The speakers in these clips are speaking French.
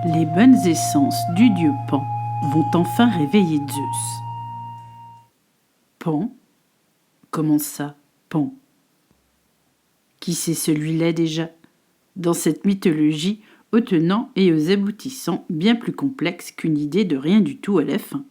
Les bonnes essences du dieu Pan vont enfin réveiller Zeus. Pan? Comment ça, Pan? Qui c'est celui-là déjà? Dans cette mythologie, aux tenants et aux aboutissants bien plus complexe qu'une idée de rien du tout à la fin.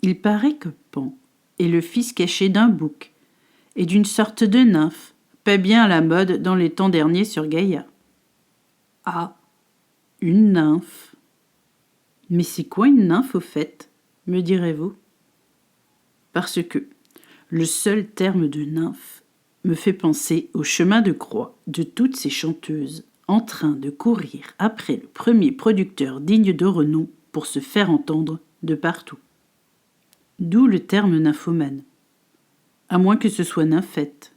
Il paraît que Pan est le fils caché d'un bouc et d'une sorte de nymphe, pas bien à la mode dans les temps derniers sur Gaïa. Ah, une nymphe. Mais c'est quoi une nymphe au fait, me direz-vous? Parce que le seul terme de nymphe me fait penser au chemin de croix de toutes ces chanteuses en train de courir après le premier producteur digne de renom pour se faire entendre de partout. D'où le terme nymphomane. À moins que ce soit nymphette.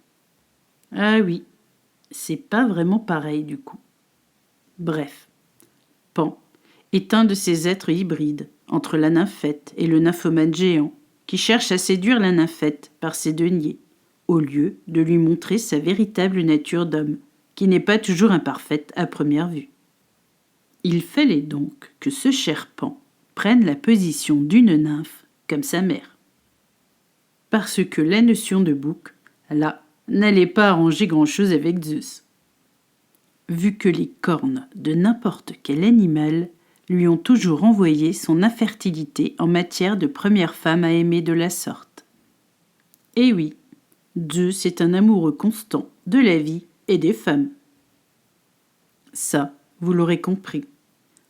Ah oui, c'est pas vraiment pareil du coup. Bref, Pan est un de ces êtres hybrides entre la nymphette et le nymphomane géant qui cherche à séduire la nymphette par ses deniers, au lieu de lui montrer sa véritable nature d'homme, qui n'est pas toujours imparfaite à première vue. Il fallait donc que ce cher Pan prenne la position d'une nymphe comme sa mère. Parce que la notion de bouc, là, n'allait pas arranger grand-chose avec Zeus. Vu que les cornes de n'importe quel animal lui ont toujours envoyé son infertilité en matière de première femme à aimer de la sorte. Et oui, Zeus est un amoureux constant de la vie et des femmes. Ça, vous l'aurez compris,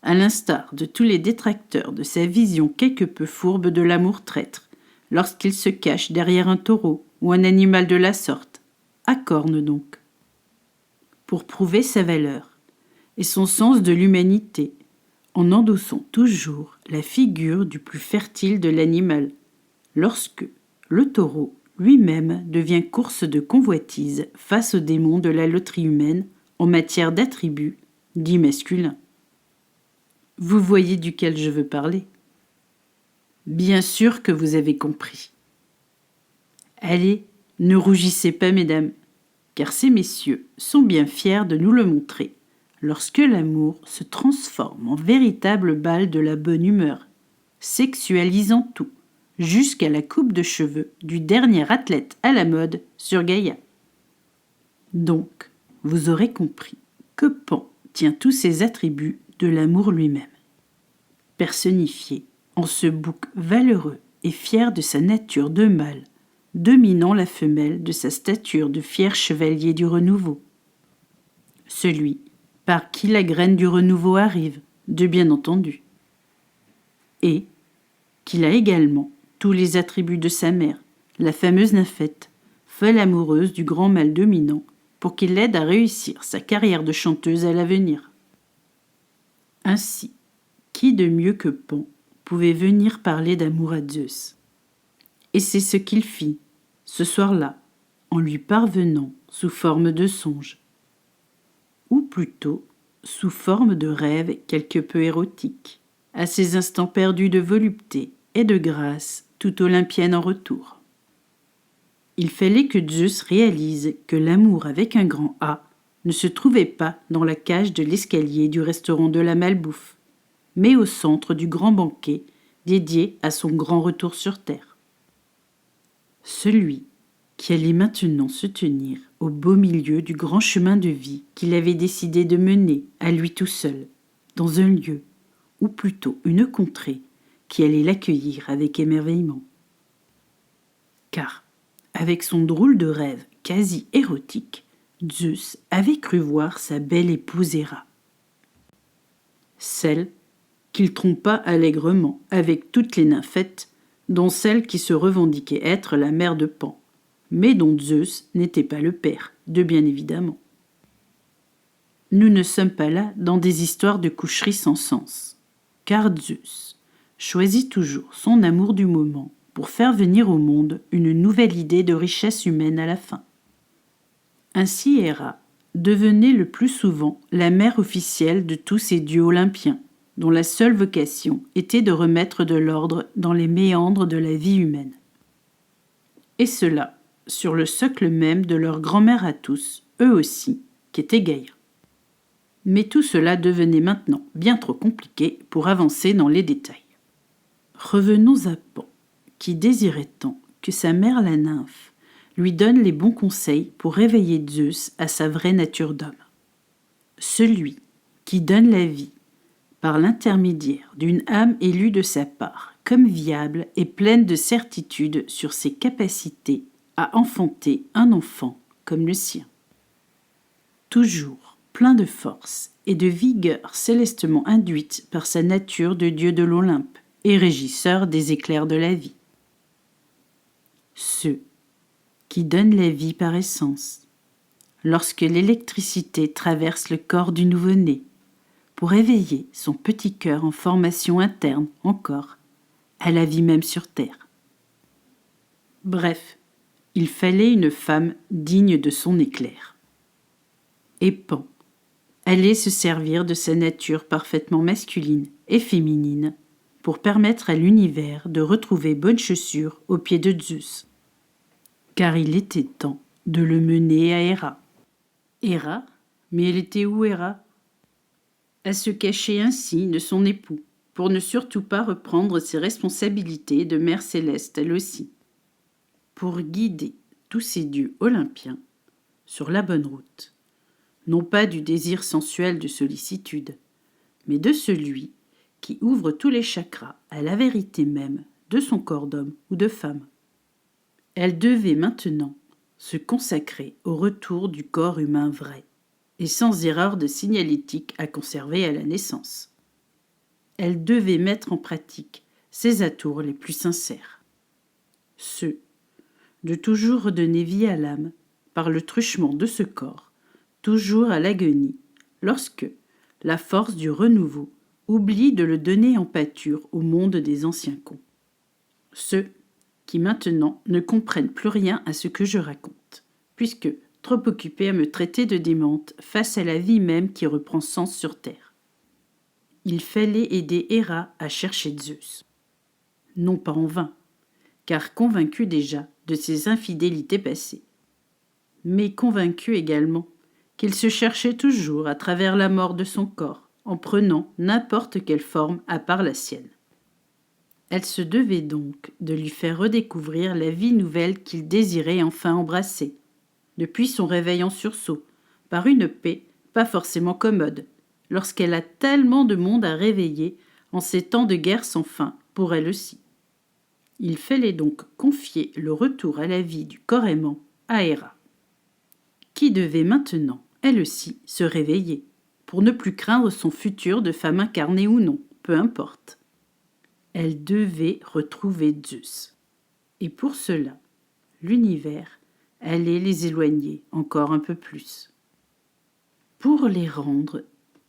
à l'instar de tous les détracteurs de sa vision quelque peu fourbe de l'amour traître, lorsqu'il se cache derrière un taureau ou un animal de la sorte, à cornes donc. Pour prouver sa valeur et son sens de l'humanité, en endossant toujours la figure du plus fertile de l'animal, lorsque le taureau lui-même devient course de convoitise face aux démons de la loterie humaine en matière d'attributs dits masculins. Vous voyez duquel je veux parler? Bien sûr que vous avez compris. Allez, ne rougissez pas, mesdames, car ces messieurs sont bien fiers de nous le montrer, lorsque l'amour se transforme en véritable bal de la bonne humeur, sexualisant tout, jusqu'à la coupe de cheveux du dernier athlète à la mode sur Gaïa. Donc, vous aurez compris que Pan tient tous ses attributs de l'amour lui-même. Personnifié en ce bouc valeureux et fier de sa nature de mâle, dominant la femelle de sa stature de fier chevalier du renouveau. Celui par qui la graine du renouveau arrive, de bien entendu. Et qu'il a également tous les attributs de sa mère, la fameuse nymphette, folle amoureuse du grand mâle dominant, pour qu'il l'aide à réussir sa carrière de chanteuse à l'avenir. Ainsi, qui de mieux que Pan pouvait venir parler d'amour à Zeus? Et c'est ce qu'il fit, ce soir-là, en lui parvenant sous forme de songe. Ou plutôt sous forme de rêve quelque peu érotique, à ces instants perdus de volupté et de grâce tout olympienne en retour. Il fallait que Zeus réalise que l'amour avec un grand A ne se trouvait pas dans la cage de l'escalier du restaurant de la malbouffe, mais au centre du grand banquet dédié à son grand retour sur terre. Celui qui allait maintenant se tenir au beau milieu du grand chemin de vie qu'il avait décidé de mener à lui tout seul, dans un lieu, ou plutôt une contrée, qui allait l'accueillir avec émerveillement. Car, avec son drôle de rêve quasi érotique, Zeus avait cru voir sa belle épouse Héra. Celle qu'il trompa allègrement avec toutes les nymphètes, dont celle qui se revendiquait être la mère de Pan, mais dont Zeus n'était pas le père, de bien évidemment. Nous ne sommes pas là dans des histoires de coucherie sans sens, car Zeus choisit toujours son amour du moment pour faire venir au monde une nouvelle idée de richesse humaine à la fin. Ainsi Héra devenait le plus souvent la mère officielle de tous ces dieux olympiens, dont la seule vocation était de remettre de l'ordre dans les méandres de la vie humaine. Et cela sur le socle même de leur grand-mère à tous, eux aussi, qu'était Gaïa. Mais tout cela devenait maintenant bien trop compliqué pour avancer dans les détails. Revenons à Pan, qui désirait tant que sa mère la nymphe lui donne les bons conseils pour réveiller Zeus à sa vraie nature d'homme. Celui qui donne la vie par l'intermédiaire d'une âme élue de sa part, comme viable et pleine de certitude sur ses capacités à enfanter un enfant comme le sien. Toujours plein de force et de vigueur célestement induite par sa nature de dieu de l'Olympe et régisseur des éclairs de la vie. Ceux qui donnent la vie par essence, lorsque l'électricité traverse le corps du nouveau-né, pour éveiller son petit cœur en formation interne encore, à la vie même sur terre. Bref, il fallait une femme digne de son éclair. Et Pan allait se servir de sa nature parfaitement masculine et féminine pour permettre à l'univers de retrouver bonne chaussure aux pieds de Zeus. Car il était temps de le mener à Héra. Héra? Mais elle était où, Héra? À se cacher ainsi de son époux, pour ne surtout pas reprendre ses responsabilités de mère céleste elle aussi, pour guider tous ces dieux olympiens sur la bonne route, non pas du désir sensuel de sollicitude, mais de celui qui ouvre tous les chakras à la vérité même de son corps d'homme ou de femme. Elle devait maintenant se consacrer au retour du corps humain vrai, et sans erreur de signalétique à conserver à la naissance. Elle devait mettre en pratique ses atours les plus sincères. Ceux de toujours redonner vie à l'âme par le truchement de ce corps, toujours à l'agonie, lorsque la force du renouveau oublie de le donner en pâture au monde des anciens cons. Ceux qui maintenant ne comprennent plus rien à ce que je raconte, puisque trop occupés à me traiter de démente face à la vie même qui reprend sens sur terre. Il fallait aider Héra à chercher Zeus. Non pas en vain, car convaincu déjà de ses infidélités passées, mais convaincu également qu'il se cherchait toujours à travers la mort de son corps, en prenant n'importe quelle forme à part la sienne. Elle se devait donc de lui faire redécouvrir la vie nouvelle qu'il désirait enfin embrasser, depuis son réveil en sursaut, par une paix pas forcément commode, lorsqu'elle a tellement de monde à réveiller en ces temps de guerre sans fin pour elle aussi. Il fallait donc confier le retour à la vie du corps aimant à Héra, qui devait maintenant, elle aussi, se réveiller, pour ne plus craindre son futur de femme incarnée ou non, peu importe. Elle devait retrouver Zeus. Et pour cela, l'univers allait les éloigner encore un peu plus, pour les rendre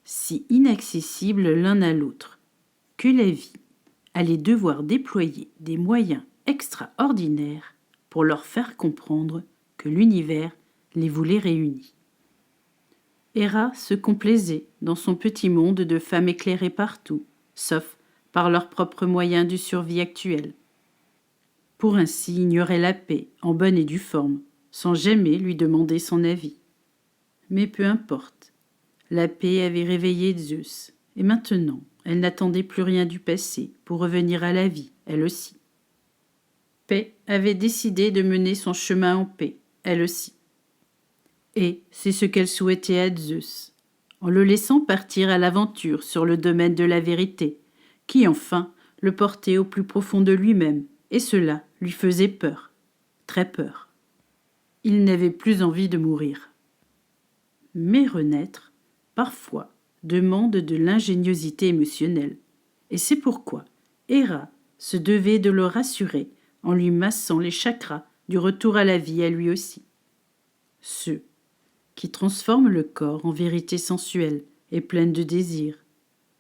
si inaccessibles l'un à l'autre, que la vie allait devoir déployer des moyens extraordinaires pour leur faire comprendre que l'univers les voulait réunis. Héra se complaisait dans son petit monde de femmes éclairées partout, sauf par leurs propres moyens de survie actuels, pour ainsi ignorer la paix en bonne et due forme, sans jamais lui demander son avis. Mais peu importe, la paix avait réveillé Zeus, et maintenant elle n'attendait plus rien du passé pour revenir à la vie, elle aussi. Paix avait décidé de mener son chemin en paix, elle aussi. Et c'est ce qu'elle souhaitait à Zeus, en le laissant partir à l'aventure sur le domaine de la vérité, qui enfin le portait au plus profond de lui-même, et cela lui faisait peur, très peur. Il n'avait plus envie de mourir. Mais renaître, parfois, demande de l'ingéniosité émotionnelle, et c'est pourquoi Héra se devait de le rassurer en lui massant les chakras du retour à la vie à lui aussi. Ceux qui transforment le corps en vérité sensuelle et pleine de désir,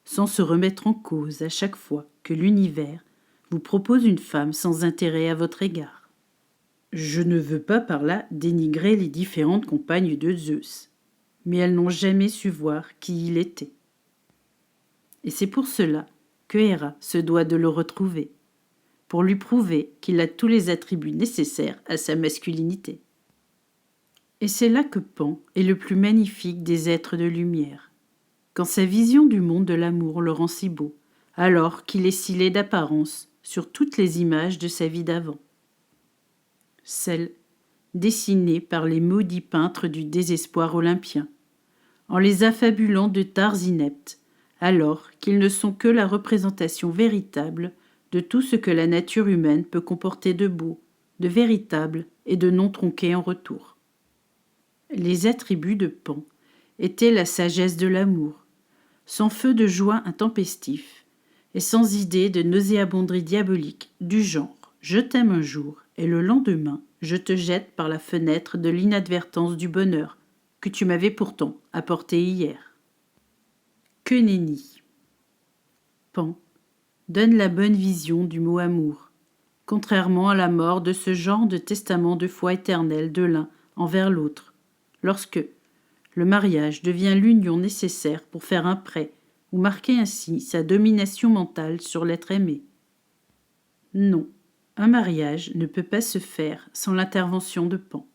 sans se remettre en cause à chaque fois que l'univers vous propose une femme sans intérêt à votre égard. Je ne veux pas par là dénigrer les différentes compagnes de Zeus, mais elles n'ont jamais su voir qui il était. Et c'est pour cela que Héra se doit de le retrouver, pour lui prouver qu'il a tous les attributs nécessaires à sa masculinité. Et c'est là que Pan est le plus magnifique des êtres de lumière, quand sa vision du monde de l'amour le rend si beau, alors qu'il est si laid d'apparence sur toutes les images de sa vie d'avant. Celles dessinées par les maudits peintres du désespoir olympien, en les affabulant de tares ineptes, alors qu'ils ne sont que la représentation véritable de tout ce que la nature humaine peut comporter de beau, de véritable et de non tronqué en retour. Les attributs de Pan étaient la sagesse de l'amour, sans feu de joie intempestif et sans idée de nauséabonderie diabolique du genre « je t'aime un jour et le lendemain je te jette par la fenêtre de l'inadvertance du bonheur que tu m'avais pourtant apporté hier ». Que nenni. Pan donne la bonne vision du mot amour, contrairement à la mort de ce genre de testament de foi éternelle de l'un envers l'autre, lorsque le mariage devient l'union nécessaire pour faire un prêt ou marquer ainsi sa domination mentale sur l'être aimé. Non, un mariage ne peut pas se faire sans l'intervention de Pan.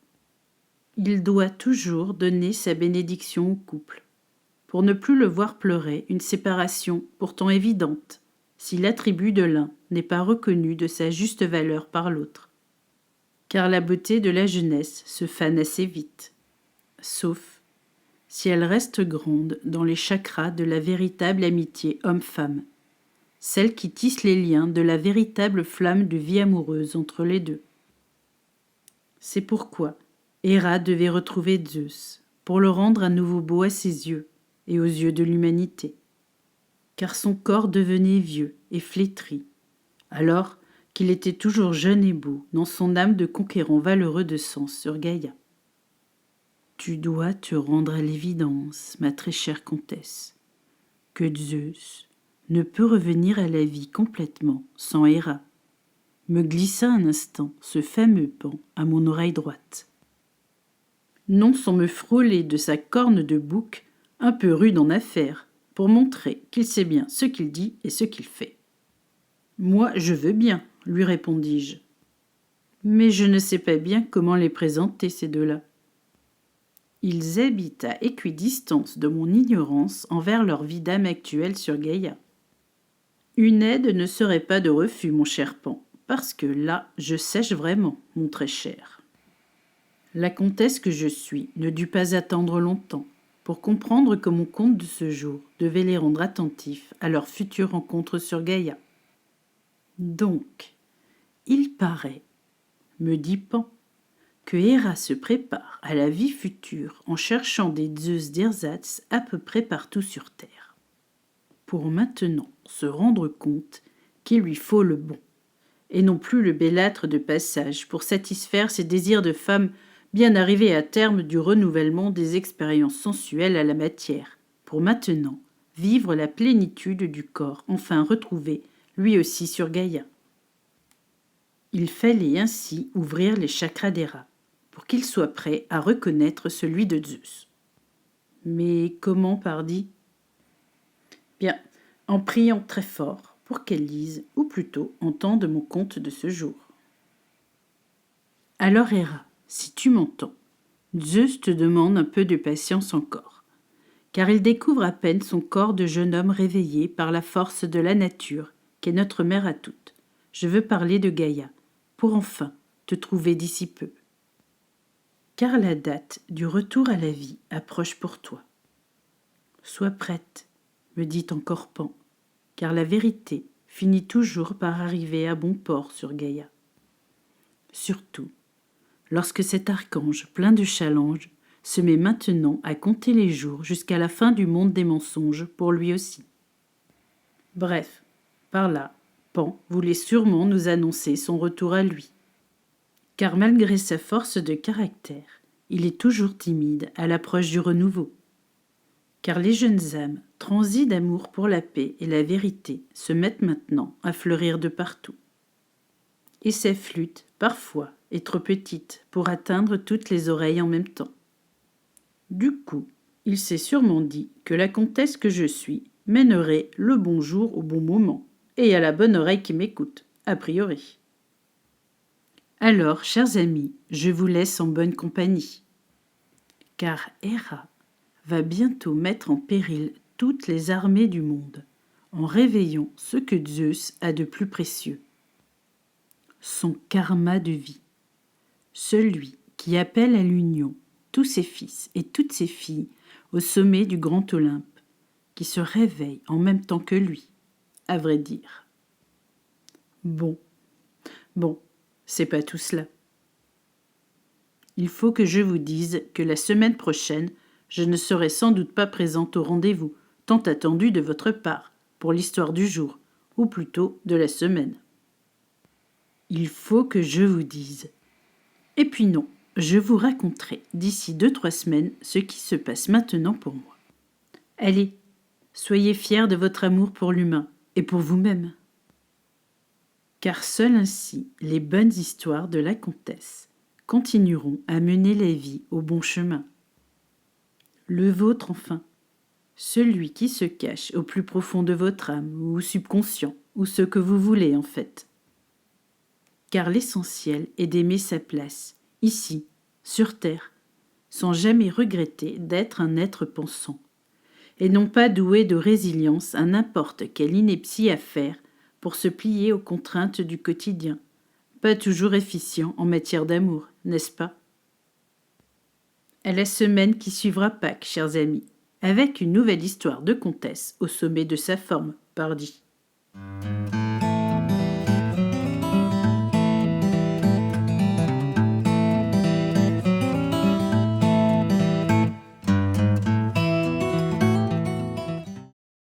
Il doit toujours donner sa bénédiction au couple, pour ne plus le voir pleurer une séparation pourtant évidente, si l'attribut de l'un n'est pas reconnu de sa juste valeur par l'autre. Car la beauté de la jeunesse se fane assez vite, sauf si elle reste grande dans les chakras de la véritable amitié homme-femme, celle qui tisse les liens de la véritable flamme de vie amoureuse entre les deux. C'est pourquoi Héra devait retrouver Zeus, pour le rendre à nouveau beau à ses yeux et aux yeux de l'humanité, car son corps devenait vieux et flétri, alors qu'il était toujours jeune et beau dans son âme de conquérant valeureux de sens sur Gaïa. Tu dois te rendre à l'évidence, ma très chère comtesse, que Zeus ne peut revenir à la vie complètement sans Héra, me glissa un instant ce fameux Pan à mon oreille droite. Non sans me frôler de sa corne de bouc, un peu rude en affaires, pour montrer qu'il sait bien ce qu'il dit et ce qu'il fait. Moi, je veux bien, lui répondis-je. Mais je ne sais pas bien comment les présenter, ces deux-là. Ils habitent à équidistance de mon ignorance envers leur vie d'âme actuelle sur Gaïa. Une aide ne serait pas de refus, mon cher Pan, parce que là, je sèche vraiment, mon très cher. La comtesse que je suis ne dut pas attendre longtemps pour comprendre que mon conte de ce jour devait les rendre attentifs à leur future rencontre sur Gaïa. Donc, il paraît, me dit Pan, que Héra se prépare à la vie future en cherchant des Zeus d'ersatz à peu près partout sur Terre, pour maintenant se rendre compte qu'il lui faut le bon, et non plus le bellâtre de passage pour satisfaire ses désirs de femme bien arrivés à terme du renouvellement des expériences sensuelles à la matière, pour maintenant vivre la plénitude du corps enfin retrouvé, lui aussi sur Gaïa. Il fallait ainsi ouvrir les chakras d'Héra, pour qu'il soit prêt à reconnaître celui de Zeus. Mais comment, pardi ? Bien, en priant très fort pour qu'elle lise, ou plutôt entende mon conte de ce jour. Alors Héra, si tu m'entends, Zeus te demande un peu de patience encore, car il découvre à peine son corps de jeune homme réveillé par la force de la nature, qu'est notre mère à toutes. Je veux parler de Gaïa, pour enfin te trouver d'ici peu. Car la date du retour à la vie approche pour toi. Sois prête, me dit encore Pan, car la vérité finit toujours par arriver à bon port sur Gaïa. Surtout, lorsque cet archange plein de challenges se met maintenant à compter les jours jusqu'à la fin du monde des mensonges pour lui aussi. Bref, par là, Pan voulait sûrement nous annoncer son retour à lui. Car malgré sa force de caractère, il est toujours timide à l'approche du renouveau. Car les jeunes âmes, transies d'amour pour la paix et la vérité, se mettent maintenant à fleurir de partout. Et sa flûte, parfois, est trop petite pour atteindre toutes les oreilles en même temps. Du coup, il s'est sûrement dit que la comtesse que je suis mènerait le bon jour au bon moment, et à la bonne oreille qui m'écoute, a priori. Alors, chers amis, je vous laisse en bonne compagnie, car Héra va bientôt mettre en péril toutes les armées du monde, en réveillant ce que Zeus a de plus précieux. Son karma de vie. Celui qui appelle à l'union tous ses fils et toutes ses filles au sommet du grand Olympe, qui se réveille en même temps que lui, à vrai dire. Bon, c'est pas tout cela. Il faut que je vous dise que la semaine prochaine, je ne serai sans doute pas présente au rendez-vous, tant attendu de votre part, pour l'histoire du jour, ou plutôt de la semaine. Il faut que je vous dise. Et puis non, je vous raconterai d'ici 2-3 semaines ce qui se passe maintenant pour moi. Allez, soyez fiers de votre amour pour l'humain et pour vous-même. Car seules ainsi les bonnes histoires de la comtesse continueront à mener la vie au bon chemin. Le vôtre enfin, celui qui se cache au plus profond de votre âme ou subconscient, ou ce que vous voulez en fait. Car l'essentiel est d'aimer sa place, ici, sur terre, sans jamais regretter d'être un être pensant, et non pas doué de résilience à n'importe quelle ineptie à faire pour se plier aux contraintes du quotidien, pas toujours efficient en matière d'amour, n'est-ce pas? À la semaine qui suivra Pâques, chers amis, avec une nouvelle histoire de comtesse au sommet de sa forme, pardi.